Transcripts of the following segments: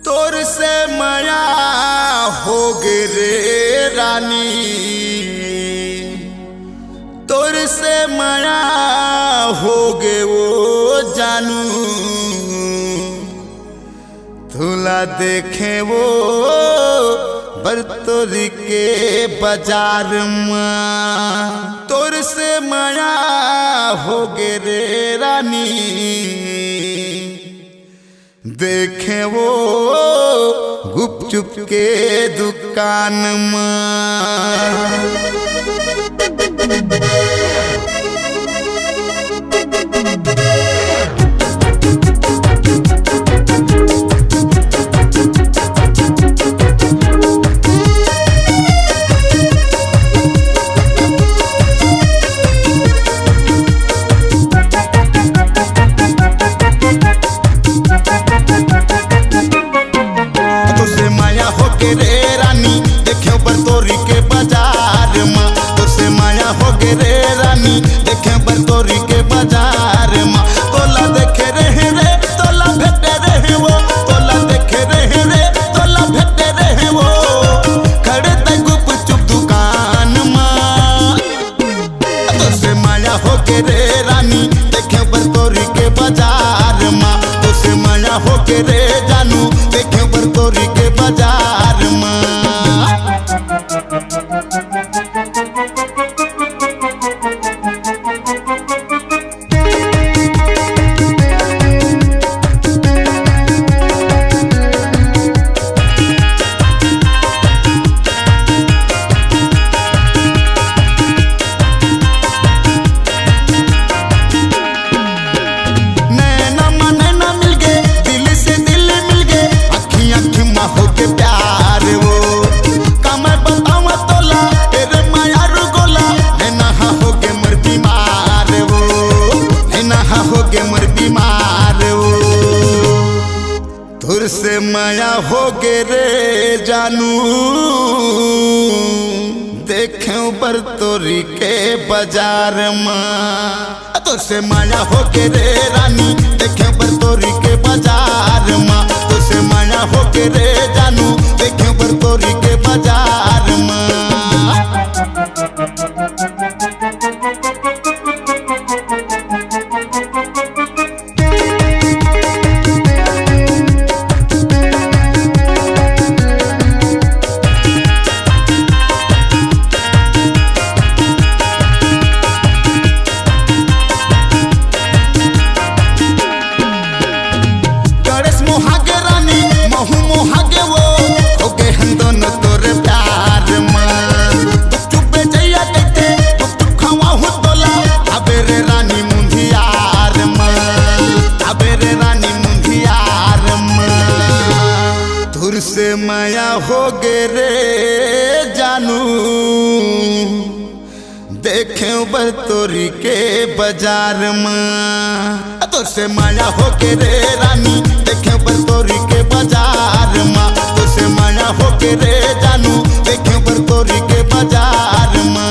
तोर से माया हो गे रे रानी, तोर से माया हो गे वो जानू, धुला देखे वो बरतोरी के बाजार में। तोर से माया हो गे रे रानी, देखे वो गुपचुप के दुकान में। रे रानी देखे बरतोरी के बाजार में, तो से माया हो गे रे रानी देखे बरतोरी के बाजार में। तोला देखे रहे रे तोला भेटे रहे वो, तोला देखे रहे रे तोला भेटे रहे वो, खड़े ते गुपचुप दुकान में। तो से माया हो गे रे रानी देखे बरतोरी के बाजार में, तो से माया हो गे रे जानू देखे बरतोरी के बाजार में। तोर से माया हो गे रे जानू देखे बरतोरी के बाजार में। तोर से माया हो गे रे रानी देखे बरतोरी के बाजार में, तोर से माया हो गे रे जानू देखे बरतोरी के बाजार में। तोर से माया हो गे रे जानू देखे बरतोरी के बाजार में। तोर से माया हो गे रे रानी देखे बरतोरी के बाजार में, तोर से माया हो गे रे जानू देखे बरतोरी के बाजार में।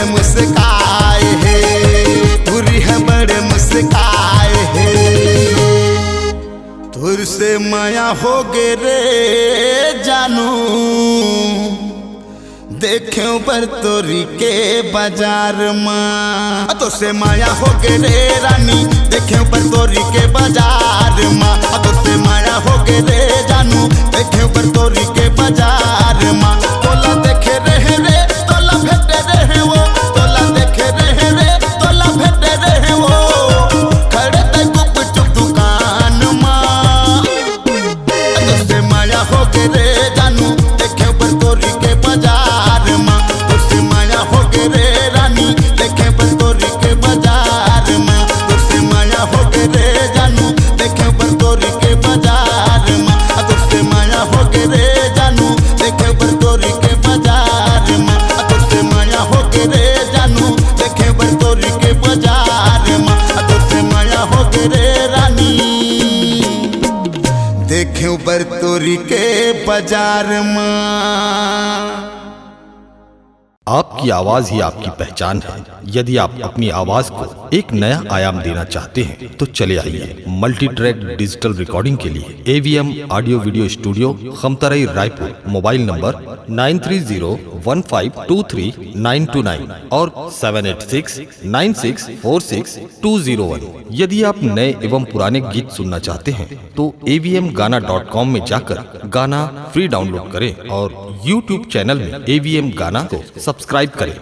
मुस्काए है पूरी है बड़े मुस्काए है। तोर से माया हो गे रे जानू देखे बरतोरी के बाजार में। तो से माया हो गे रे रानी देखे बरतोरी के बाजार में, तो से माया हो गे रे जानू देखे बरतोरी के बाजार में। तोला देखे रहे रे तोला भेटे रहे वो, तोला देखे रहे रे तोला भेटे रहे वो, खड़े ते गुपचुप दुकान में। तो से माया हो गे रे जानू देखे बरतोरी के बाजार में, तो से माया हो गे रे रानी देखे बरतोरी के बाजार में, तो से माया हो बाजार में। आपकी आवाज ही आपकी पहचान है। यदि आप अपनी आवाज को एक नया आयाम देना चाहते हैं तो चले आइए मल्टी ट्रैक डिजिटल रिकॉर्डिंग के लिए AVM audio video studio, Khamtarai, Raipur. Mobile number 9301523929 और 7869646201। यदि आप नए एवं पुराने गीत सुनना चाहते हैं तो avmgana.com में जाकर गाना फ्री डाउनलोड करें और YouTube चैनल में AVM गाना को सब्सक्राइब करें।